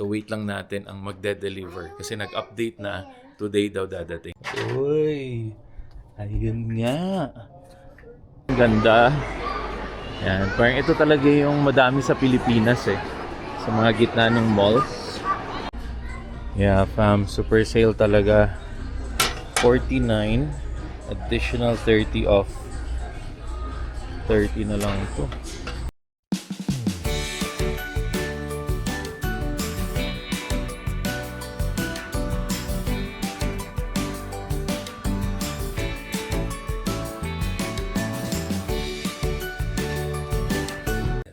So wait lang natin ang magde-deliver kasi nag-update na today daw dadating. Uy, ayun nga. Ang ganda. Yan, parang ito talaga yung madami sa Pilipinas eh. Sa mga gitna ng malls. Yeah, fam, super sale talaga. 49, additional 30 off. 30 na lang ito.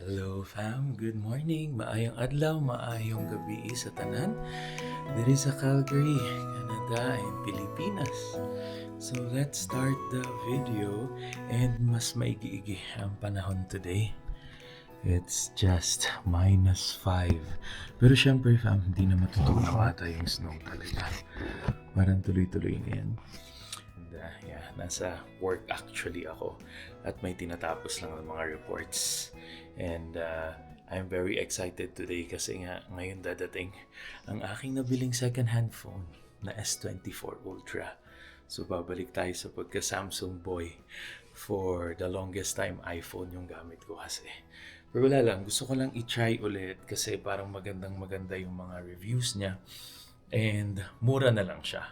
Hello fam, good morning. Maayong adlaw, maayong gabi sa tanan. Diri sa Calgary, Canada and Pilipinas. So let's start the video and mas maigi-igi ang panahon today. It's just -5. Pero syempre fam, hindi na matutunaw ata yung snow talaga. Parang tuloy-tuloy na yan. And yeah, nasa work actually ako at may tinatapos lang ng mga reports. And I'm very excited today kasi nga ngayon dadating ang aking nabiling second-hand phone na S24 Ultra. So babalik tayo sa pagka-Samsung boy. For the longest time, iPhone yung gamit ko kasi. Pero wala lang, gusto ko lang i-try ulit kasi parang magandang-maganda yung mga reviews niya. And mura na lang siya.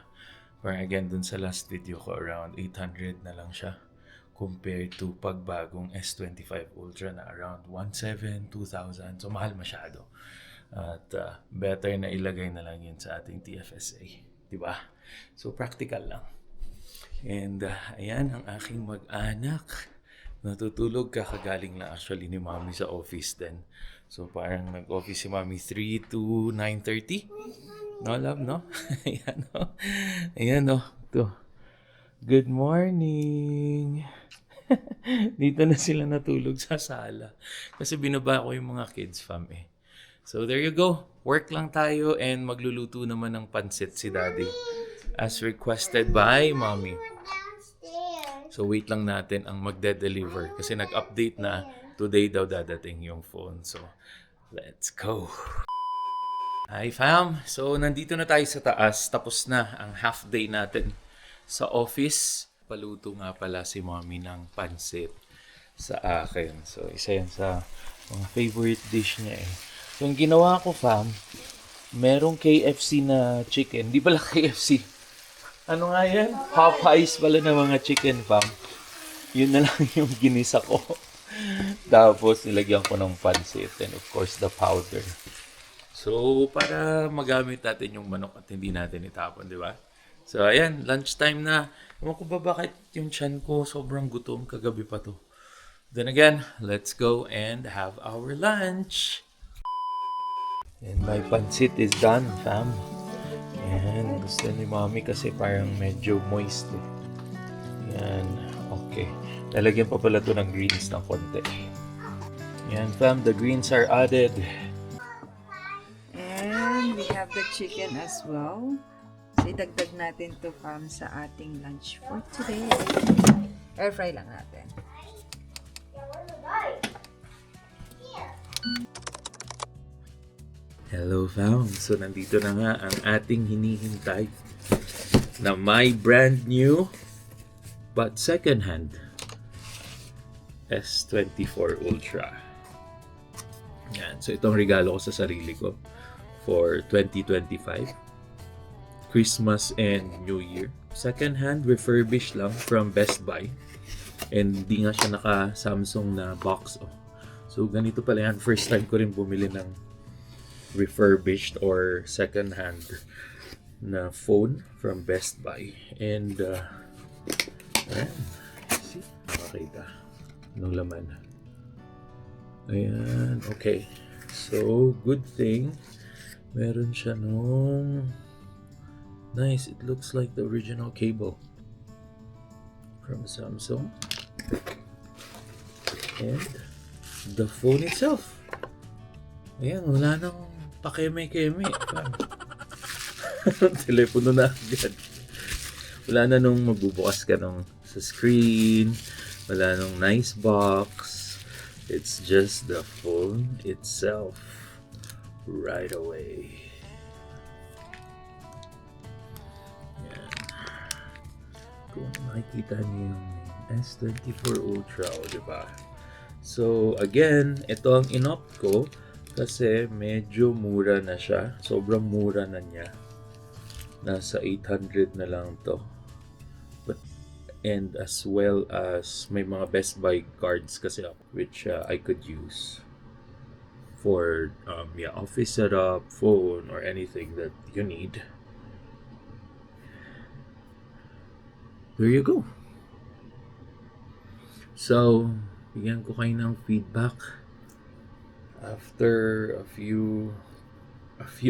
Parang again, dun sa last video ko, around 800 na lang siya. Compared to pagbagong S25 Ultra na around 1,700, 2,000. So mahal masyado. At better na ilagay na lang yun sa ating TFSA. Diba? So practical lang. And ayan ang aking mag-anak. Natutulog kakagaling lang actually ni Mommy sa office din. So parang nag-office si Mommy 3 to 9:30. No love, no? Ayan o. Ayan o. Ito. Good morning! Dito na sila natulog sa sala. Kasi binaba ko yung mga kids fam eh. So there you go. Work lang tayo and magluluto naman ng pansit si Daddy. As requested by Mommy. So wait lang natin ang magde-deliver. Kasi nag-update na today daw dadating yung phone. So let's go! Hi fam! So nandito na tayo sa taas. Tapos na ang half day natin sa office. Paluto nga pala si Mommy ng pansit sa akin. So, isa yan sa mga favorite dish niya eh. So, yung ginawa ko, fam, merong KFC na chicken. Di pala KFC. Ano nga yan? Popeyes pala na mga chicken, fam. Yun na lang yung ginisa ko. Tapos, nilagyan ko ng pansit. And of course, the powder. So, para magamit natin yung manok at hindi natin itapon, di ba? So, ayan, lunchtime na. Ewan ko ba bakit yung tiyan ko sobrang gutom kagabi pa to. Then again, let's go and have our lunch. And my pancit is done, fam. Ayan, gusto ni Mommy kasi parang medyo moist eh. Ayan, okay. Lalagyan pa pala to ng greens ng konti. Ayan, fam, the greens are added. And we have the chicken as well. So, idagdag natin to fam sa ating lunch for today. Air fry lang natin. Hello fam, so nandito na nga ang ating hinihintay na my brand new but second hand S24 Ultra. Yan, so itong regalo ko sa sarili ko for 2025. Christmas and New Year. Second hand, refurbished lang from Best Buy. And di nga siya naka-Samsung na box. Oh. So ganito pala yan. First time ko rin bumili ng refurbished or second hand na phone from Best Buy. And ayan. See? Makakita. Anong laman? Ayan. Okay. So, good thing. Meron siya nung nice. It looks like the original cable from Samsung. And the phone itself. Ayan, wala nang pakeme-keme. Telepono na agad. Wala na nung magbubukas ka nung sa screen. Wala nung nice box. It's just the phone itself. Right away. makikita niyo yung S24 Ultra, o diba? So, again, ito ang inopt ko kasi medyo mura na siya. Sobrang mura na niya. Nasa 800 na lang to. And as well as may mga Best Buy cards kasi ako, which I could use for office setup, phone, or anything that you need. There you go. So, bigyan ko kayo ng feedback after a few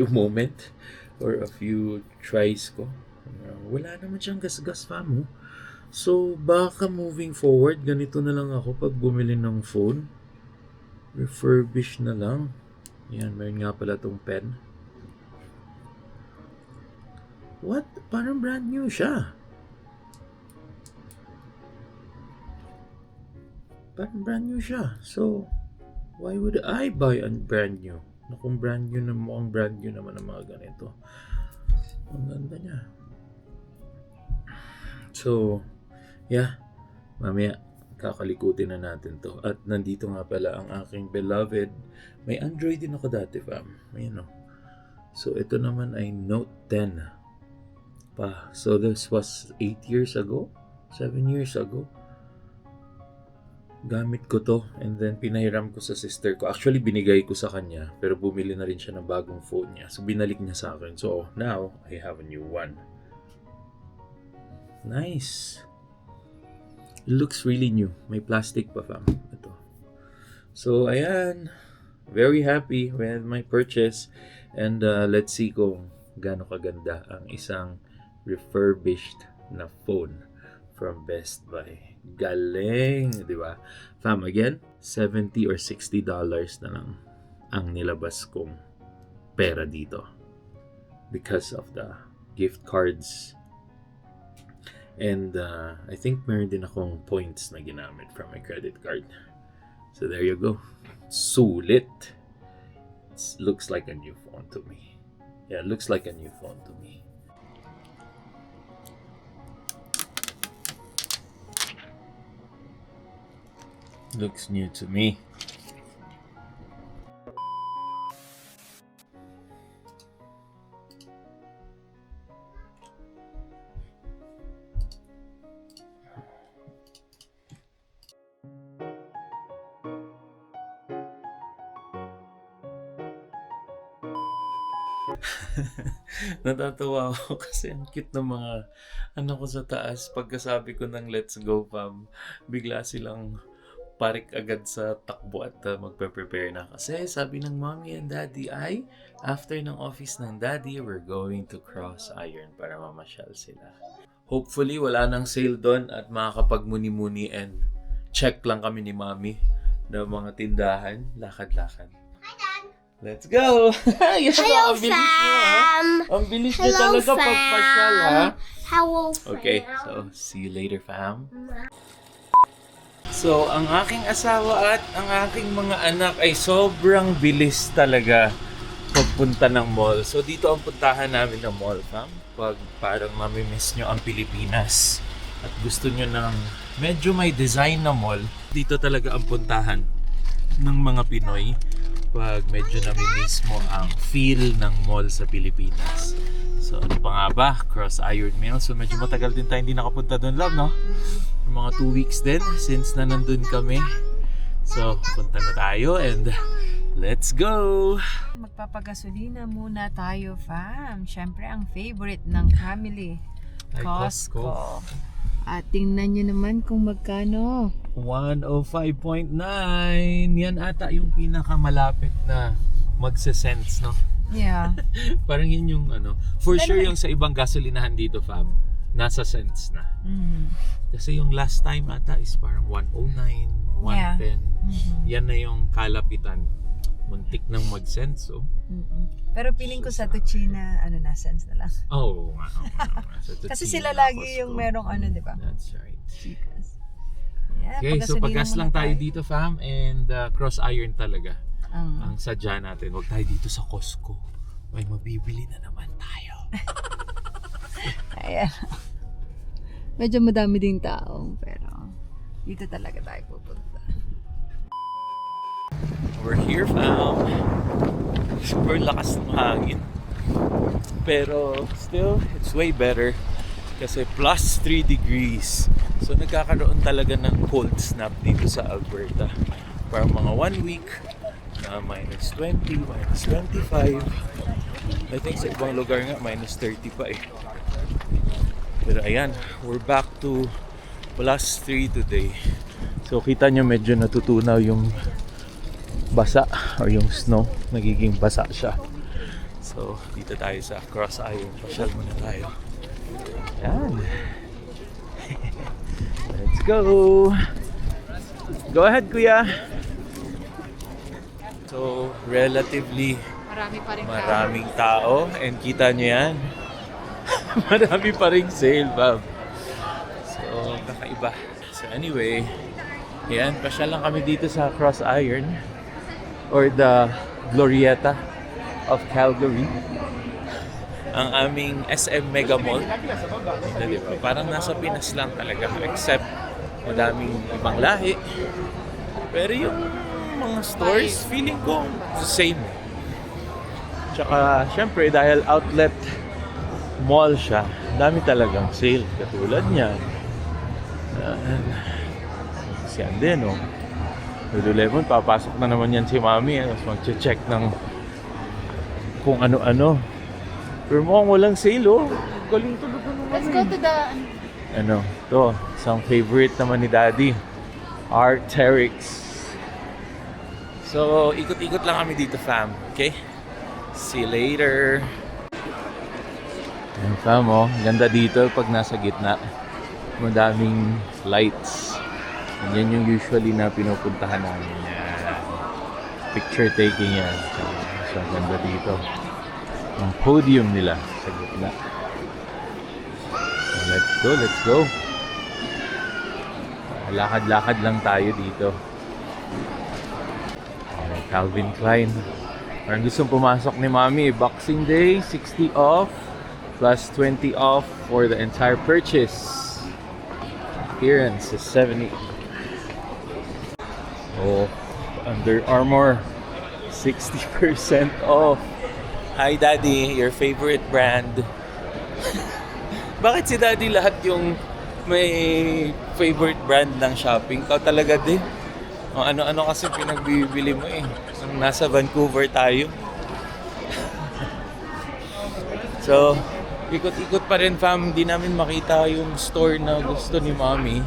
moment or a few tries ko. Wala naman siyang gasgas, fam. So, baka moving forward, ganito na lang ako pag bumili ng phone. Refurbish na lang. Yan, mayroon nga pala tong pen. What? Parang brand new siya. Parang brand new siya. So, why would I buy a brand new? Na kung brand new na mukhang brand new naman ang mga ganito. Ang ganda niya. So, yeah. Mamaya, kakalikutin na natin to. At nandito nga pala ang aking beloved. May Android din ako dati, fam. Ayan o. So, ito naman ay Note 10 pa. So, this was 8 years ago? 7 years ago. Gamit ko to and then pinahiram ko sa sister ko. Actually, binigay ko sa kanya pero bumili na rin siya ng bagong phone niya. So, binalik niya sa akin. So, now, I have a new one. Nice. It looks really new. May plastic pa, fam. Ito. So, ayan. Very happy with my purchase. And let's see kung gaano kaganda ang isang refurbished na phone from Best Buy. Galing, di ba? Fam, again, $70 or $60 na lang ang nilabas kong pera dito because of the gift cards. And I think meron din akong points na ginamit from my credit card. So there you go. Sulit. It looks like a new phone to me. Yeah, it looks like a new phone to me. Looks new to me. Natatawa ako kasi ang cute ng mga ano ko sa taas. Pagkasabi ko ng let's go, fam, bigla silang parik agad sa takbo at magpe-prepare na. Kasi sabi ng mommy and daddy ay after ng office ng daddy, we're going to Cross Iron para mamasyal sila. Hopefully, wala nang sale doon at makakapagmuni-muni and check lang kami ni mommy ng mga tindahan. Lakad-lakad. Let's go! Yes, Hello, ang bilis niyo, ha? fam! Ang bilis niyo Hello, talaga pagpasyal, ha? Hello, fam! Okay, so see you later, fam. So, ang aking asawa at ang aking mga anak ay sobrang bilis talaga pagpunta ng mall. So, dito ang puntahan namin ng mall, fam. Pag parang mamimiss nyo ang Pilipinas at gusto nyo ng medyo may design na mall, dito talaga ang puntahan ng mga Pinoy pag medyo namimiss mo ang feel ng mall sa Pilipinas. So, ano pa nga ba? Cross Iron Mill. So, medyo matagal din tayo hindi nakapunta doon, love, no? Mga 2 weeks din since na nandun kami. So, punta na tayo and let's go! Magpapagasolina muna tayo, fam. Siyempre, ang favorite ng family. Ay, Costco. At tingnan nyo naman kung magkano. 105.9. Yan ata yung pinakamalapit na magse-sense, no? Yeah. Parang yun yung ano. For Pero sure yung sa ibang gasolinahan dito, fam, nasa cents na. Mhm. Kasi yung last time ata is parang 109, 110. Yeah. Yan na yung kalapitan. Muntik nang mag-sense, oh. Pero feeling ko sa Tuchina, ano na, sense na lang. Oo nga. So, Kasi Tuchina, sila lagi Costco. yung merong ano, di ba? That's right. Yeah, Okay, so pagasolina pagas muna lang tayo dito, fam, and cross iron talaga Mm. ang sadya natin. Huwag tayo dito sa Costco. May mabibili na naman tayo. Ayan. Medyo madami ding tao, pero dito talaga tayo pupunta. We're here, fam. Super lakas ng hangin. Pero still, it's way better kasi plus 3 degrees. So nagkakaroon talaga ng cold snap dito sa Alberta. Parang mga 1 week na minus 20, minus 25. I think sa ibang lugar nga minus 30 pa eh. Pero ayan, we're back to plus 3 today. So kita nyo medyo natutunaw yung basa or yung snow. Nagiging basa siya. So dito tayo sa Cross Iron. Pasyal muna tayo. Ayan. Let's go! Go ahead, kuya! So, relatively Marami pa rin maraming tao. And kita nyo yan. Marami pa rin sale, Bob. So, kakaiba. So, anyway, yan, pasyal lang kami dito sa Cross Iron or the Glorieta of Calgary. Ang aming SM Mega Mall. Ito, diba? Parang nasa Pinas lang talaga. Except, madaming ibang lahi. Pero yung mga stores, feeling ko, same. Tsaka, syempre, dahil outlet mall siya, dami talagang sale. Katulad niyan. Yan din, oh. Lululemon, papasok na naman yan si Mami. Tapos mag-check ng kung ano-ano. Pero mukhang walang sale, oh. Galing talaga naman. Let's go to the... Ano, to, isang favorite naman ni Daddy. Arc'teryx. So, ikot-ikot lang kami dito, fam. Okay? See you later. Ayan, fam, oh. Ganda dito pag nasa gitna. Madaming lights. Yan yung usually na pinupuntahan namin. Yan. Picture taking yan. So, ganda dito. Ang podium nila sa gitna. So, let's go. Lakad-lakad lang tayo dito. Calvin Klein. Parang gustong pumasok ni Mami. Boxing Day, 60 off plus 20 off for the entire purchase. Appearance is 70. Oh, Under Armour, 60% off. Hi Daddy, your favorite brand. Bakit si Daddy lahat yung may favorite brand ng shopping? Ikaw talaga din. O ano-ano kasi pinagbibili mo eh. Nung nasa Vancouver tayo. So, ikot-ikot pa rin fam. Hindi namin makita yung store na gusto ni Mommy.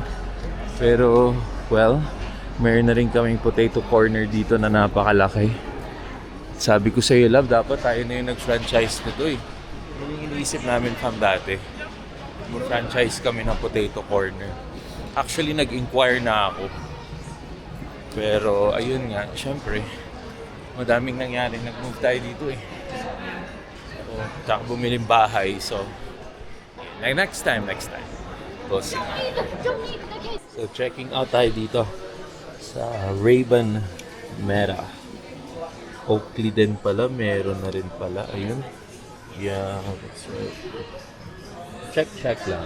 Pero, well, mayroon na rin kaming potato corner dito na napakalaki. Sabi ko sa iyo, love, dapat tayo na yung nag-franchise nito eh. Yung iniisip namin fam dati. Mag-franchise kami ng potato corner. Actually, nag-inquire na ako. Pero, ayun nga, syempre, madaming nangyari. Nag-move tayo dito eh. So, tsaka bumiling bahay. So, next time. We'll see. So, checking out tayo dito sa Ray-Ban Meta. Oakley din pala, meron na rin pala. Ayun. Yeah, that's right. Check lang.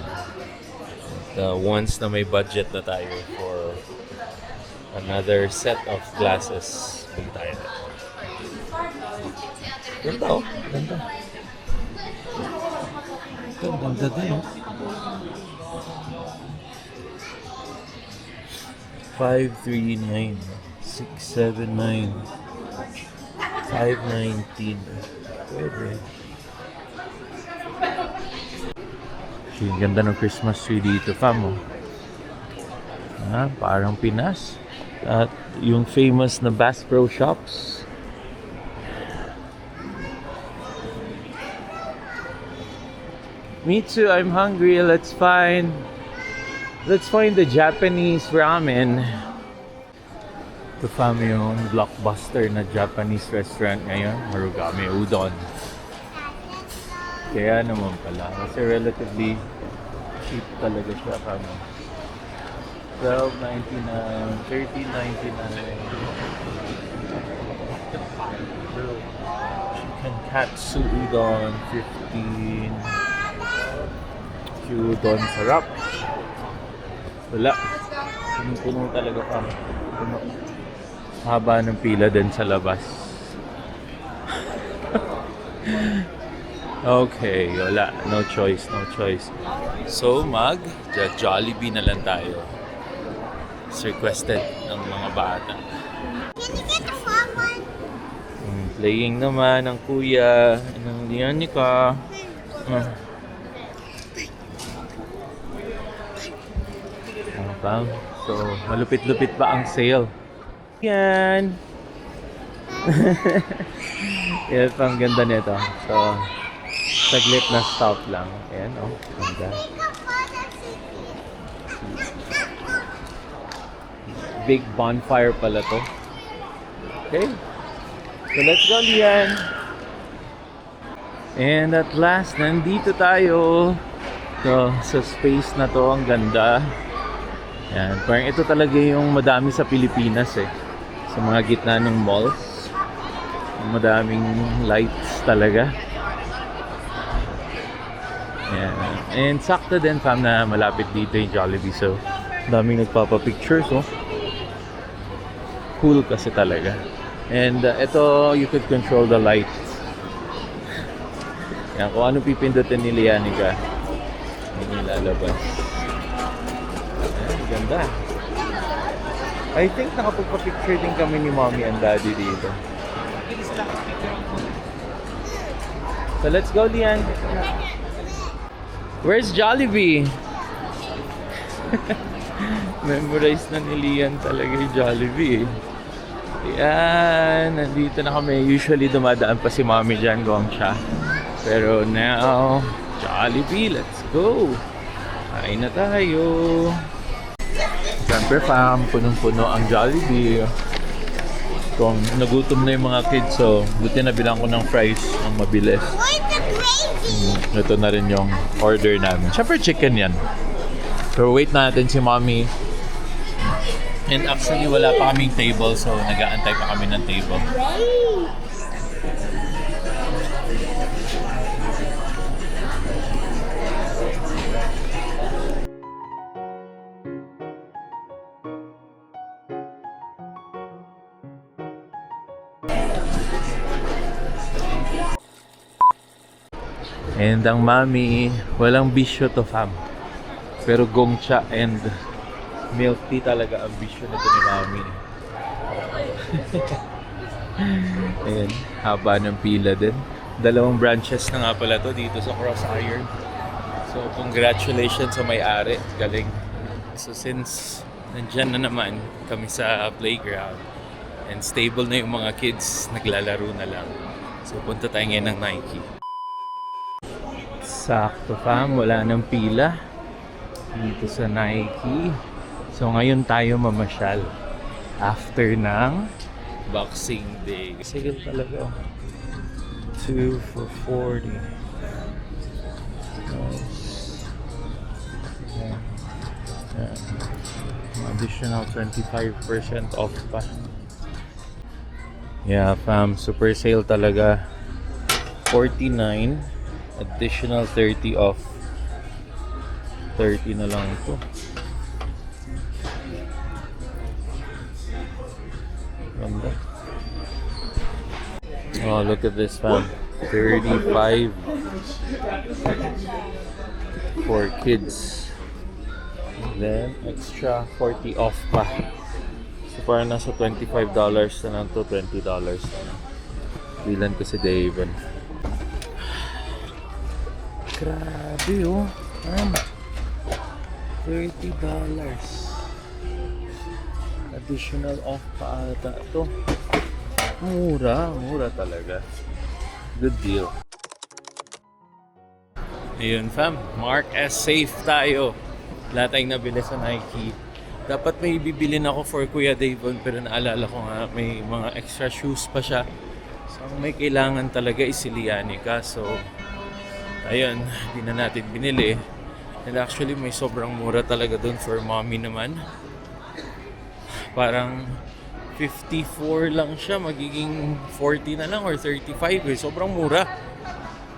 Once na may budget na tayo for another set of glasses, bili tayo na. Ganda oh, ganda. Ganda din oh. 539, 679, 519. Pwede. Ang ganda ng Christmas tree dito, fam. Parang Pinas. At yung famous na Bass Pro Shops. Me too, I'm hungry. Let's find the Japanese ramen. Ito fam yung blockbuster na Japanese restaurant ngayon, Marugame Udon. Kaya naman pala, kasi relatively cheap talaga siya fam. $12.99, $13.99. Chicken katsu udon, $15. Udon sarap. Wala. Puno talaga pa. Puno. Haba ng pila din sa labas. Okay, wala. No choice, no choice. So, Jollibee na lang tayo. It's requested ng mga bata. Can you get the frog one? Playing naman ng kuya, ng Lianica. So, malupit-lupit pa ang sale. Yan! Yan pang ganda nito. So, saglit na stop lang. Ayan, oh. Ganda. Big bonfire pala to. Okay. So, let's go, Lian! And at last, nandito tayo. So, sa space na to, ang ganda. Yan, parang ito talaga yung madami sa Pilipinas eh. Sa mga gitna ng malls. Madaming lights talaga. Yan. And sakto din fam na malapit dito yung Jollibee. So, daming nagpapapictures oh. Cool kasi talaga. And ito, you could control the lights. Yan, kung ano pipindutin ni Lianica, hindi lalabas. Ganda. I think nakapagpa-picture din kami ni mommy and daddy dito. So let's go, Lian. Where's Jollibee? Memorize na ni Lian talaga yung Jollibee. Yan, nandito na kami. Usually dumadaan pa si mommy dyan kung siya. Pero now, Jollibee, let's go. Kain na tayo. Siyempre fam, punong-puno ang Jollibee. Kung nagutom na yung mga kids, so buti na bilang ko ng fries ang mabilis. Where's the gravy? Ito na rin yung order namin. Siyempre chicken yan. So wait natin si mommy. And actually wala pa kaming table, so nag-aantay pa kami ng table. And ang mami, walang bisyo to fam. Pero gongcha and milk tea talaga ang bisyo nito ni mami. Ayan, haba ng pila din. 2 branches na nga pala to dito sa Cross Iron. So congratulations sa may-ari, galing. So since nandyan na naman kami sa playground and stable na yung mga kids, naglalaro na lang. So punta tayo ngayon ng Nike. Sakto fam, wala nang pila dito sa Nike. So ngayon tayo mamasyal after ng Boxing Day. Sale talaga. 2 for 40. Nice. Yeah. Additional 25% off pa. Yeah fam, super sale talaga. 49, additional 30 off. 30 na lang ito. Ganda. Oh, look at this fam. 35 for kids. Then extra 40 off pa. So parang nasa $25 na lang to, $20 na lang. Bilan ko si David. Grabe oh. $30. Additional off pa ata to. Mura talaga. Good deal. Ayun fam, mark as safe tayo. Wala tayong nabili sa Nike. Dapat may bibilin ako for Kuya Davon, pero naalala ko nga may mga extra shoes pa siya. So may kailangan talaga is si Lianica. So ayun, hindi na natin binili. And actually may sobrang mura talaga dun for mommy naman. Parang 54 lang siya, magiging 40 na lang or 35 eh. Sobrang mura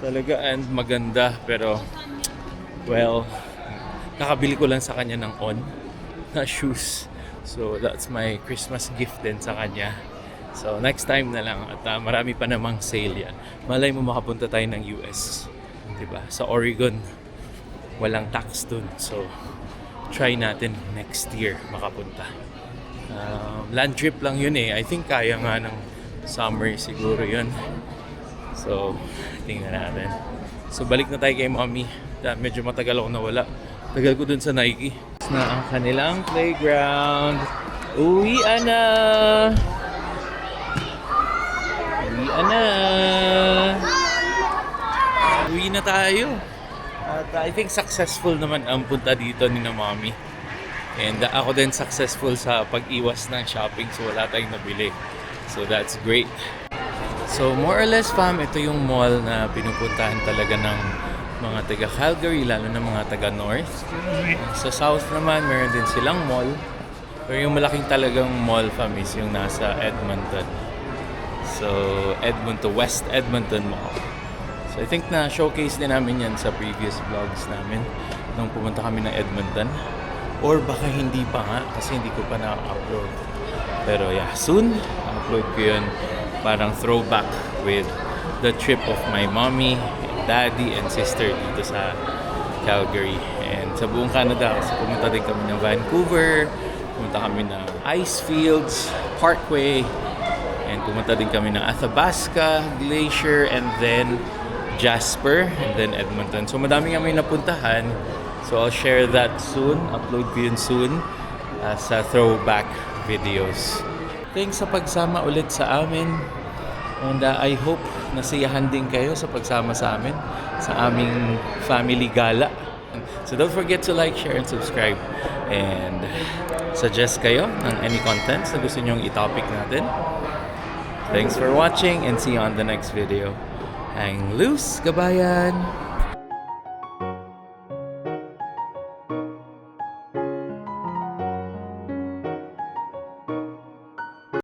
talaga and maganda, pero well, kakabili ko lang sa kanya ng on. na shoes. So that's my Christmas gift din sa kanya. So next time na lang at marami pa namang sale yan. Malay mo makapunta tayo ng US. Diba? Sa Oregon, walang tax dun. So try natin next year makapunta. Land trip lang yun eh. I think kaya nga ng summer siguro yun. So tingnan natin. So balik na tayo kay mommy. Medyo matagal ako nawala. Tagal ko dun sa Nike. Na ang kanilang playground. Uwian na! Uwian na! Uwi na tayo. At I think successful naman ang punta dito ni na mommy. And ako din successful sa pag-iwas ng shopping, so wala tayong nabili. So that's great. So more or less fam, ito yung mall na pinupuntahan talaga ng mga taga Calgary, lalo na mga taga North. Sa South naman, meron din silang mall. Pero yung malaking talagang mall fam is yung nasa Edmonton. So West Edmonton Mall. So I think na showcase din namin yan sa previous vlogs namin nung pumunta kami ng Edmonton. Or baka hindi pa nga kasi hindi ko pa na-upload. Pero yeah, soon upload ko yun. Parang throwback with the trip of my mommy, daddy, and sister dito sa Calgary. And sa buong Canada, kasi pumunta din kami ng Vancouver, pumunta kami ng Icefields, Parkway, and pumunta din kami ng Athabasca, Glacier, and then Jasper, and then Edmonton. So madami kami napuntahan. So I'll share that soon, upload ko yun soon sa throwback videos. Thanks sa pagsama ulit sa amin. And I hope nasiyahan din kayo sa pagsama sa amin sa aming family gala. So don't forget to like, share, and subscribe. And suggest kayo ng any contents na gusto nyong i-topic natin. Thanks for watching and see you on the next video. Hang loose, kabayan!